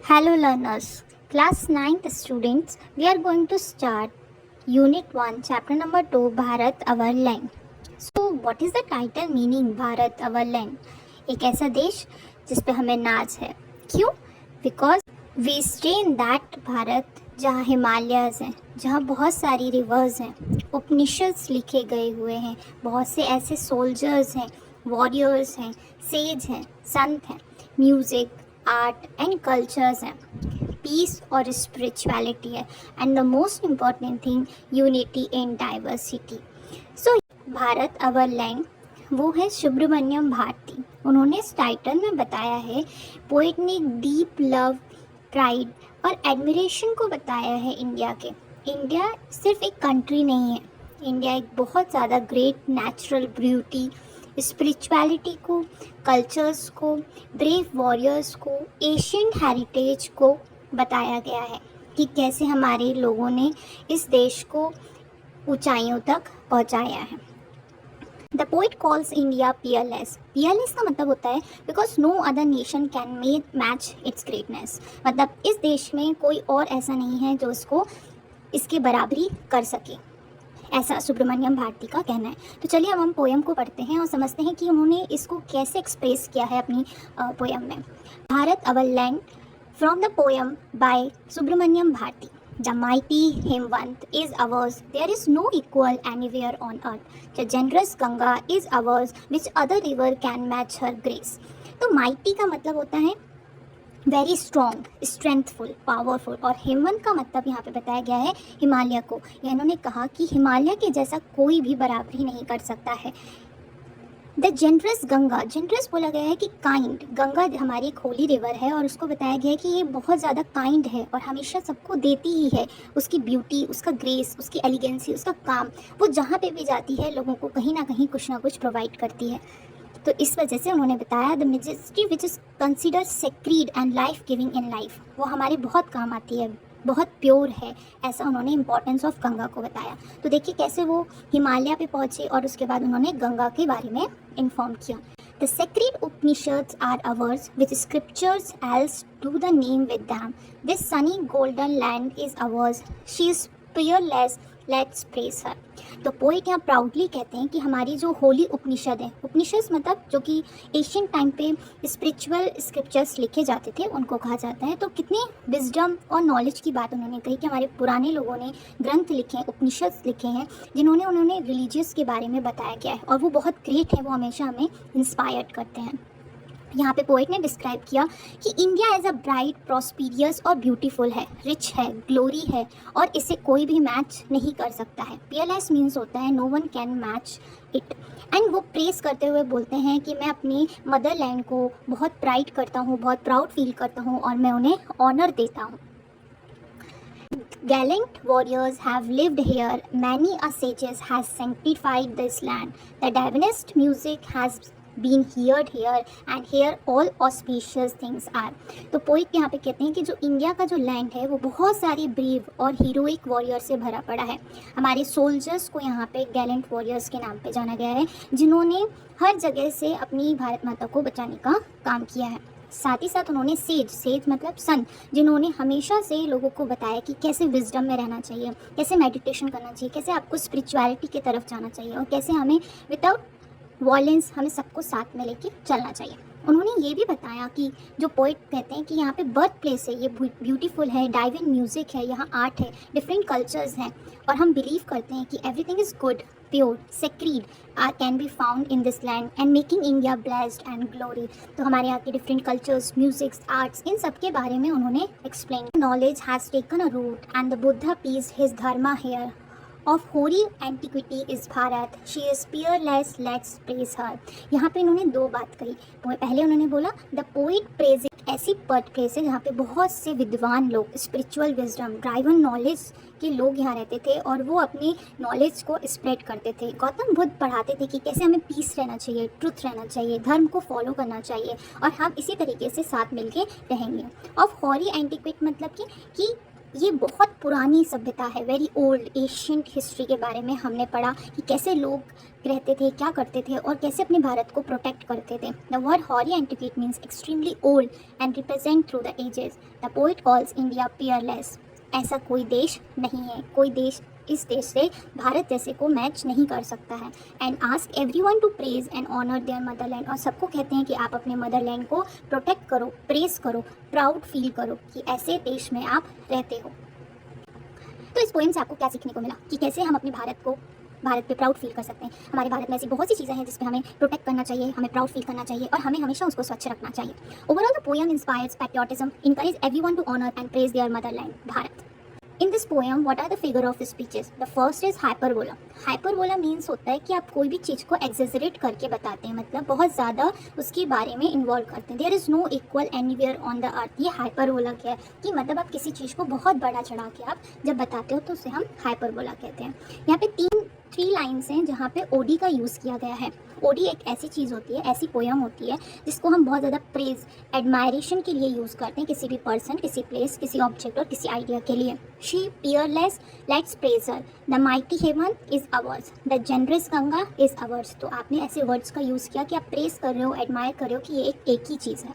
Hello learners, class 9th students, we are going to start unit 1 chapter number 2 Bharat our land. So what is the title meaning Bharat our land? एक ऐसा देश जिस पे हमें नाज है. क्यों? Because we stay in that Bharat जहाँ हिमालयस हैं, जहाँ बहुत सारी रिवर्स हैं, उपनिषद्स लिखे गए हुए हैं, बहुत से ऐसे सोल्जर्स हैं, वॉरियर्स हैं, सेज हैं, संत हैं, म्यूज़िक, आर्ट एंड कल्चर्स हैं, पीस और स्पिरिचुअलिटी है, and the most important thing unity in diversity. So Bharat our land वो है सुब्रमण्यम भारती. उन्होंने इस टाइटल में बताया है, पोइट ने डीप लव, प्राइड और एडमिरेशन को बताया है इंडिया के. इंडिया सिर्फ एक कंट्री नहीं है, इंडिया एक बहुत ज़्यादा ग्रेट नेचुरल ब्यूटी, स्पिरिचुअलिटी को, कल्चर्स को, ब्रेव वॉरियर्स को, एशियंट हेरिटेज को बताया गया है कि कैसे हमारे लोगों ने इस देश को ऊंचाइयों तक पहुंचाया है. The poet calls India peerless. Peerless का मतलब होता है because no other nation can match its greatness. मतलब इस देश में कोई और ऐसा नहीं है जो इसको इसकी बराबरी कर सके, ऐसा सुब्रमण्यम भारती का कहना है. तो चलिए अब हम पोएम को पढ़ते हैं और समझते हैं कि उन्होंने इसको कैसे एक्सप्रेस किया है अपनी पोएम में. Bharat our land from the poem by Subramaniam Bharati. The mighty Himwant is ours, there is no equal anywhere on earth. The generous Ganga is ours, which other river can match her grace. तो mighty का मतलब होता है very strong, strengthful, powerful, और हेमवंत का मतलब यहाँ पे बताया गया है हिमालय को. या इन्होंने कहा कि हिमालय के जैसा कोई भी बराबरी नहीं कर सकता है. द जेनरस गंगा, जेनरस बोला गया है कि काइंड. गंगा हमारी एक होली रिवर है और उसको बताया गया है कि ये बहुत ज़्यादा काइंड है और हमेशा सबको देती ही है. उसकी ब्यूटी, उसका ग्रेस, उसकी एलिगेंसी, उसका काम, वो जहाँ पे भी जाती है लोगों को कहीं ना कहीं कुछ ना कुछ प्रोवाइड करती है. तो इस वजह से उन्होंने बताया the majesty which is consider sacred and life giving in life, वो हमारे बहुत काम आती है, बहुत प्योर है, ऐसा उन्होंने इंपॉर्टेंस ऑफ गंगा को बताया. तो देखिए कैसे वो हिमालय पे पहुँचे और उसके बाद उन्होंने गंगा के बारे में इन्फॉर्म किया. The sacred Upanishads are ours which scriptures else do the name with them. This sunny golden land is ours, she is peerless, let's praise her. तो पोइट यहाँ प्राउडली कहते हैं कि हमारी जो होली उपनिषद है, उपनिषद मतलब जो कि एशियन टाइम पे स्पिरिचुअल स्क्रिप्चर्स लिखे जाते थे उनको कहा जाता है. तो कितनी विजडम और नॉलेज की बात उन्होंने कही कि हमारे पुराने लोगों ने ग्रंथ लिखे हैं, उपनिषद लिखे हैं, उन्होंने रिलीजियस के बारे में बताया गया है और वो बहुत ग्रेट है, वो हमेशा हमें इंस्पायर करते हैं. यहाँ पे पोइट ने डिस्क्राइब किया कि India as a bright, prosperous और ब्यूटीफुल है, रिच है, ग्लोरी है और इसे कोई भी मैच नहीं कर सकता है. पियरलेस मीन्स होता है no one can match it. And वो प्रेस करते हुए बोलते हैं कि मैं अपनी मदरलैंड को बहुत प्राइड करता हूँ, बहुत प्राउड फील करता हूँ और मैं उन्हें ऑनर देता हूँ. Gallant warriors have lived here, many a sages has sanctified this land. The divinest music has been heard here and here all auspicious things are. तो पोइट यहाँ पे कहते हैं कि जो इंडिया का जो लैंड है वो बहुत सारी ब्रीव और हीरोइक वॉरियर से भरा पड़ा है. हमारे सोल्जर्स को यहाँ पे गैलेंट वॉरियर्स के नाम पे जाना गया है, जिन्होंने हर जगह से अपनी भारत माता को बचाने का काम किया है. साथ ही साथ उन्होंने सेज मतलब सन, जिन्होंने हमेशा से लोगों को बताया कि कैसे विजडम में रहना चाहिए, कैसे मेडिटेशन करना चाहिए, कैसे आपको स्पिरिचुअलिटी की तरफ जाना चाहिए और कैसे हमें विदाउट वॉयलेंस हमें सबको साथ में लेके चलना चाहिए. उन्होंने ये भी बताया कि जो पोइट कहते हैं कि यहाँ पे बर्थ प्लेस है, ये ब्यूटीफुल है, डाइविन म्यूज़िक है, यहाँ आर्ट है, डिफरेंट कल्चर्स हैं और हम बिलीव करते हैं कि everything is good, pure, sacred can be found in this land and making India blessed and glory. तो हमारे यहाँ के डिफरेंट कल्चर्स, म्यूजिक्स, आर्ट्स, इन सब के बारे में उन्होंने explain. Knowledge has taken a root and the Buddha peace his dharma here. Of hoary antiquity is Bharat, she is peerless, let's praise her. यहाँ पे इन्होंने दो बात कही. पहले उन्होंने बोला द पोइट प्रेज, ऐसी बर्थ प्लेस है जहाँ पे बहुत से विद्वान लोग, स्पिरिचुअल विजडम, ड्राइवन नॉलेज के लोग यहाँ रहते थे और वो अपनी नॉलेज को स्प्रेड करते थे. गौतम बुद्ध पढ़ाते थे कि कैसे हमें पीस रहना चाहिए, ट्रुथ रहना चाहिए, धर्म को फॉलो करना चाहिए और हम इसी तरीके से साथ मिलके रहेंगे. ऑफ हॉरी एंटिक्विट मतलब कि ये बहुत पुरानी सभ्यता है, वेरी ओल्ड एशियंट हिस्ट्री के बारे में हमने पढ़ा कि कैसे लोग रहते थे, क्या करते थे और कैसे अपने भारत को प्रोटेक्ट करते थे। The word hoary antiquity means extremely old and represent through the ages. The poet calls India peerless. ऐसा कोई देश नहीं है, कोई देश इस देश से भारत जैसे को मैच नहीं कर सकता है। And ask everyone to praise and honour their motherland. और सबको कहते हैं कि आप अपने मदरलैंड को प्रोटेक्ट करो, प्रेज करो, प्राउड फील करो कि ऐसे देश में आप रहते हो। तो इस पोएम से आपको क्या सीखने को मिला कि कैसे हम अपने भारत पे प्राउड फील कर सकते हैं। हमारे भारत में ऐसी बहुत सी चीज़ें हैं जिसमें हमें प्रोटेक्ट करना चाहिए, हमें प्राउड फील करना चाहिए और हमें हमेशा उसको स्वच्छ रखना चाहिए। Overall the poem inspires patriotism, encourage everyone to honor and praise their motherland, Bharat. In this poem, what are the figure of speeches? The first is hyperbola. Hyperbola means होता है कि आप कोई भी चीज़ को exaggerate करके बताते हैं, मतलब बहुत ज़्यादा उसके बारे में इन्वॉल्व करते हैं। There is no equal anywhere on the earth. ये hyperbola क्या है कि मतलब आप किसी चीज़ को बहुत बड़ा चढ़ा के आप जब बताते हो तो उसे हम hyperbola कहते हैं। यहाँ पे थ्री लाइन्स हैं जहाँ पे ओडी का यूज़ किया गया है। ओडी एक ऐसी चीज़ होती है, ऐसी पोयम होती है जिसको हम बहुत ज़्यादा प्रेज, एडमायरेशन के लिए यूज़ करते हैं, किसी भी पर्सन, किसी प्लेस, किसी ऑब्जेक्ट और किसी आइडिया के लिए। She peerless, let's praise her. The mighty heaven is ours, the generous Ganga is ours. तो आपने ऐसे वर्ड्स का यूज़ किया कि आप प्रेज कर रहे हो, एडमायर कर रहे हो कि ये एक ही चीज़ है।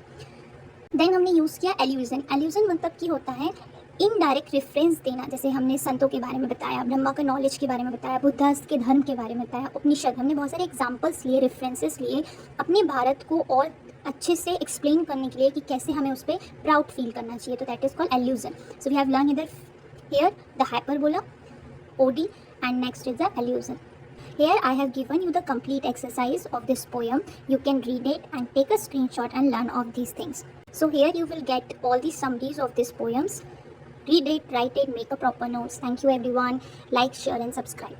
देन हमने यूज़ किया एल्यूजन। एल्यूजन मतलब कि होता है इनडायरेक्ट रेफरेंस देना। जैसे हमने संतों के बारे में बताया, ब्रह्मा के नॉलेज के बारे में बताया, बुद्धा के धर्म के बारे में बताया, उपनिषद, हमने बहुत सारे एग्जांपल्स लिए, रेफरेंसेस लिए अपने भारत को और अच्छे से एक्सप्लेन करने के लिए कि कैसे हमें उस पर प्राउड फील करना चाहिए। तो that is called allusion. So we have learn इधर हियर द हाइपरबोला, ओडी and next is the allusion. Here I have given you the complete exercise of this poem. You can read it and take a screenshot and learn of these things. So here you will get all the summaries of these poems. Read it, write it, make a proper notes. Thank you everyone. Like, share and subscribe.